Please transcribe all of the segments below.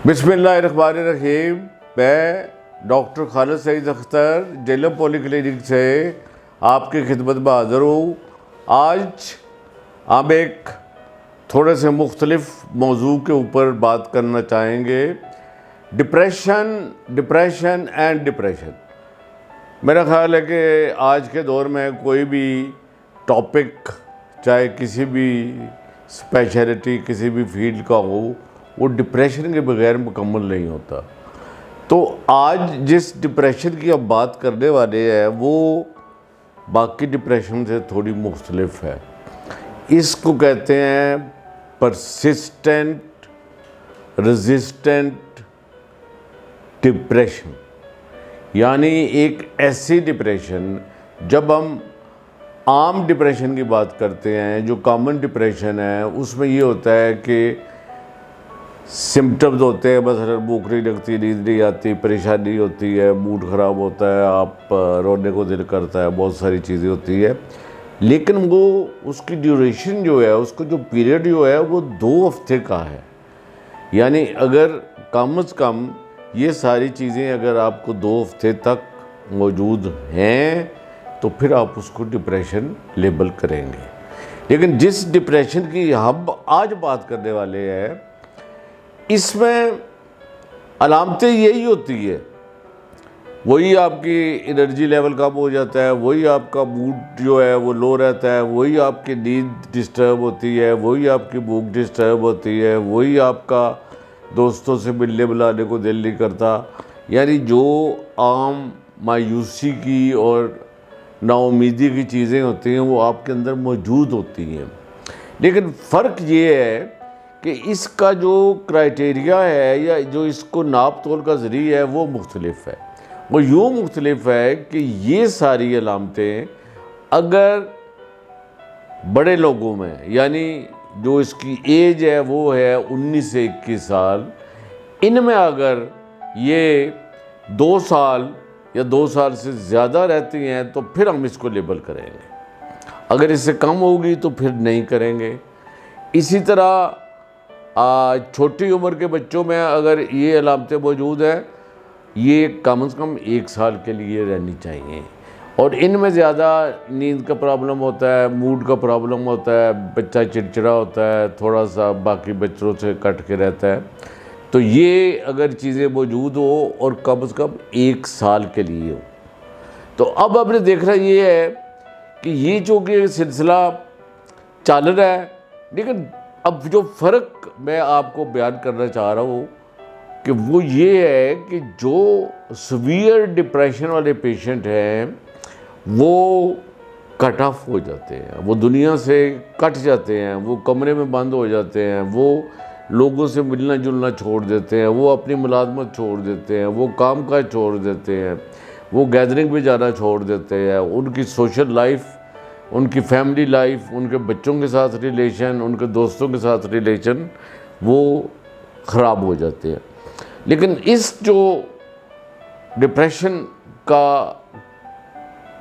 बिस्मिल्लाहिर्रहमानिर्रहीम। मैं doctor Khalid Saeed Akhtar Jhelum polyclinic से आपकी खिदमत में हाज़िर हूँ। आज हम एक थोड़े से मुख्तलिफ मौजू के ऊपर बात करना चाहेंगे, डिप्रेशन एंड डिप्रेशन। मेरा ख़्याल है कि आज के दौर में कोई भी टॉपिक, चाहे किसी भी स्पेशलिटी किसी भी फील्ड का हो, वो डिप्रेशन के बगैर मुकम्मल नहीं होता। तो आज जिस डिप्रेशन की हम बात करने वाले हैं वो बाकी डिप्रेशन से थोड़ी मुख्तलिफ है। इसको कहते हैं परसिस्टेंट रेजिस्टेंट डिप्रेशन, यानी एक ऐसी डिप्रेशन, जब हम आम डिप्रेशन की बात करते हैं, जो कॉमन डिप्रेशन है, उसमें ये होता है कि सिम्टम्स होते हैं, मसलन भूख नहीं लगती, नींद नहीं आती, परेशानी होती है, मूड ख़राब होता है, आप रोने को दिल करता है, बहुत सारी चीज़ें होती है। लेकिन वो उसकी ड्यूरेशन जो है, उसका जो पीरियड जो है, वो 2 हफ्ते का है। यानी अगर कम से कम ये सारी चीज़ें अगर आपको 2 हफ्ते तक मौजूद हैं तो फिर आप उसको डिप्रेशन लेबल करेंगे। लेकिन जिस डिप्रेशन की हम आज बात करने वाले हैं, इसमें अलामतें यही होती है, वही आपकी एनर्जी लेवल कम हो जाता है, वही आपका मूड जो है वो लो रहता है, वही आपकी नींद डिस्टर्ब होती है, वही आपकी भूख डिस्टर्ब होती है, वही आपका दोस्तों से मिलने बुलाने को दिल नहीं करता। यानी जो आम मायूसी की और नाउमीदी की चीज़ें होती हैं वो आपके अंदर मौजूद होती हैं। लेकिन फ़र्क ये है कि इसका जो क्राइटेरिया है या जो इसको नाप तोल का ज़रिया है वो मुख्तलिफ है। वो यूँ मुख्तलिफ है कि ये सारी अलामतें अगर बड़े लोगों में, यानी जो इसकी एज है वो है 19 से 21 साल, इनमें अगर ये 2 साल या 2 साल से ज़्यादा रहती हैं तो फिर हम इसको लेबल करेंगे। अगर इससे कम होगी तो फिर नहीं करेंगे। इसी तरह छोटी उम्र के बच्चों में अगर ये अलामतें मौजूद हैं, ये कम से कम 1 साल के लिए रहनी चाहिए। और इनमें ज़्यादा नींद का प्रॉब्लम होता है, मूड का प्रॉब्लम होता है, बच्चा चिड़चिड़ा होता है, थोड़ा सा बाकी बच्चों से कट के रहता है, तो ये अगर चीज़ें मौजूद हो और कम से कम 1 साल के लिए हो, तो अब आपने देखना ये है कि ये जो कि सिलसिला चल रहा है। लेकिन अब जो फ़र्क मैं आपको बयान करना चाह रहा हूँ कि वो ये है कि जो सीवियर डिप्रेशन वाले पेशेंट हैं वो कट ऑफ हो जाते हैं, वो दुनिया से कट जाते हैं, वो कमरे में बंद हो जाते हैं, वो लोगों से मिलना जुलना छोड़ देते हैं, वो अपनी मुलाजमत छोड़ देते हैं, वो काम काज छोड़ देते हैं, वो गैदरिंग पे जाना छोड़ देते हैं। उनकी सोशल लाइफ, उनकी फैमिली लाइफ, उनके बच्चों के साथ रिलेशन, उनके दोस्तों के साथ रिलेशन, वो ख़राब हो जाते हैं। लेकिन इस जो डिप्रेशन का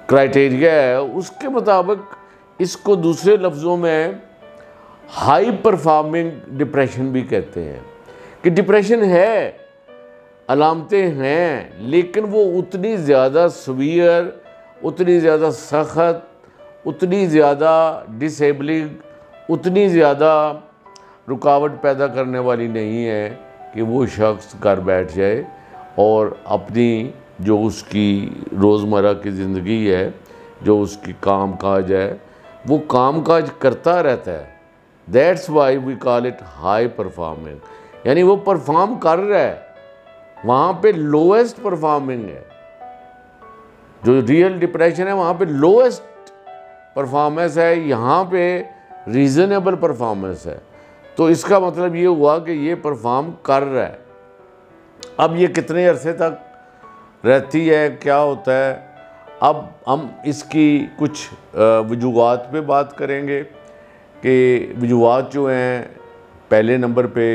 क्राइटेरिया है उसके मुताबिक इसको दूसरे लफ्ज़ों में हाई परफॉर्मिंग डिप्रेशन भी कहते हैं। कि डिप्रेशन है, अलामतें हैं, लेकिन वो उतनी ज़्यादा सीवियर, उतनी ज़्यादा सख्त, उतनी ज़्यादा डिसेबलिंग, उतनी ज़्यादा रुकावट पैदा करने वाली नहीं है कि वो शख्स घर बैठ जाए और अपनी जो उसकी रोज़मर्रा की ज़िंदगी है, जो उसकी काम काज है, वो काम काज करता रहता है। That's why we call it high performing. यानी वो परफॉर्म कर रहा है, वहाँ पे लोएस्ट परफॉर्मिंग है। जो रियल डिप्रेशन है वहाँ पे लोएस्ट परफॉर्मेंस है, यहाँ पे रीज़नेबल परफॉर्मेंस है। तो इसका मतलब ये हुआ कि ये परफॉर्म कर रहा है। अब ये कितने अरसे तक रहती है, क्या होता है, अब हम इसकी कुछ वजूहात पे बात करेंगे कि वजूहात जो हैं, पहले नंबर पे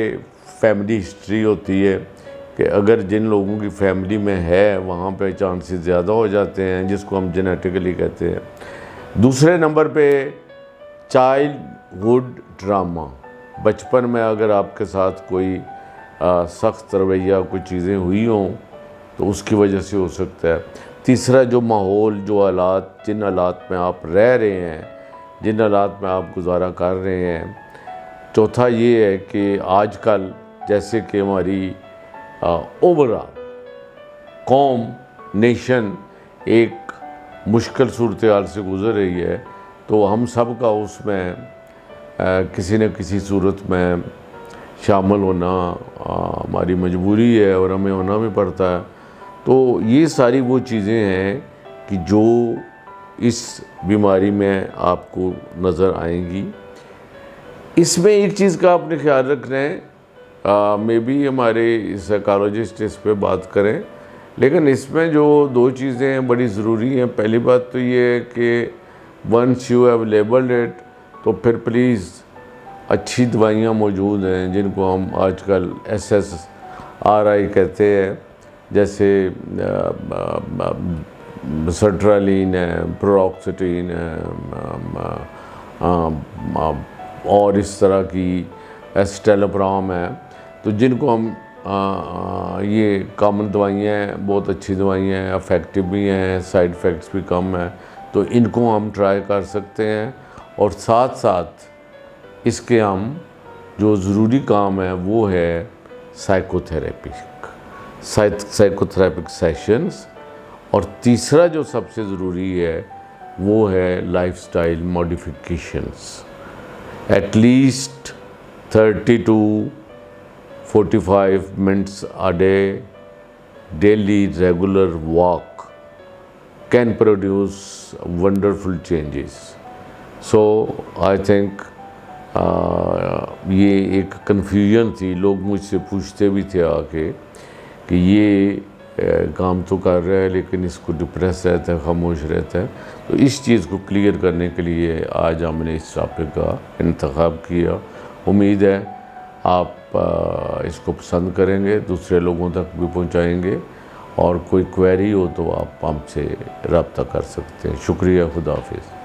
फैमिली हिस्ट्री होती है कि अगर जिन लोगों की फैमिली में है वहाँ पे चांसेस ज़्यादा हो जाते हैं, जिसको हम जेनेटिकली कहते हैं। दूसरे नंबर पे चाइल्डहुड ट्रामा, बचपन में अगर आपके साथ कोई سخت رویہ کوئی چیزیں ہوئی ہوں تو اس کی وجہ سے ہو سکتا ہے۔ تیسرا جو ماحول، جو حالات، جن حالات میں آپ رہ رہے ہیں، جن حالات میں آپ گزارا کر رہے ہیں۔ چوتھا یہ ہے کہ آج کل جیسے کہ ہماری اوورآل قوم، نیشن ایک مشکل صورتحال سے گزر رہی ہے، تو ہم سب کا اس میں کسی نہ کسی صورت میں شامل ہونا ہماری مجبوری ہے اور ہمیں ہونا بھی پڑتا ہے۔ تو یہ ساری وہ چیزیں ہیں کہ جو اس بیماری میں آپ کو نظر آئیں گی۔ اس میں ایک چیز کا آپ نے خیال رکھنا ہے، مے بی ہمارے سائیکالوجسٹ اس پہ بات کریں، لیکن اس میں جو دو چیزیں بڑی ضروری ہیں۔ پہلی بات تو یہ ہے کہ once you have labelled it, تو پھر پلیز اچھی دوائیاں موجود ہیں جن کو ہم آج کل SSRI کہتے ہیں، جیسے سرٹرالین ہے، پروکسیٹین ہے، اور اس طرح کی ایسٹیلوپرام ہے، تو جن کو ہم یہ کامن دوائیاں ہیں، بہت اچھی دوائیاں ہیں، افیکٹو بھی ہیں، سائیڈ ایفیکٹس بھی کم ہیں، تو ان کو ہم ٹرائی کر سکتے ہیں۔ اور ساتھ ساتھ اس کے ہم جو ضروری کام ہے وہ ہے سائیکو تھراپک سیشنز، اور تیسرا جو سب سے ضروری ہے وہ ہے life style modifications. At least 30 to 45 minutes a day, daily regular walk can produce wonderful changes. So I think یہ ایک کنفیوژن تھی، لوگ مجھ سے پوچھتے بھی تھے آ کے کہ یہ کام تو کر رہا ہے لیکن اس کو ڈپریس رہتا ہے، خاموش رہتا ہے۔ تو اس چیز کو کلیئر کرنے کے لیے آج ہم نے اس ٹاپک کا انتخاب کیا۔ امید ہے آپ اس کو پسند کریں گے، دوسرے لوگوں تک بھی پہنچائیں گے، اور کوئی کوئری ہو تو آپ ہم سے رابطہ کر سکتے ہیں۔ شکریہ، خدا حافظ۔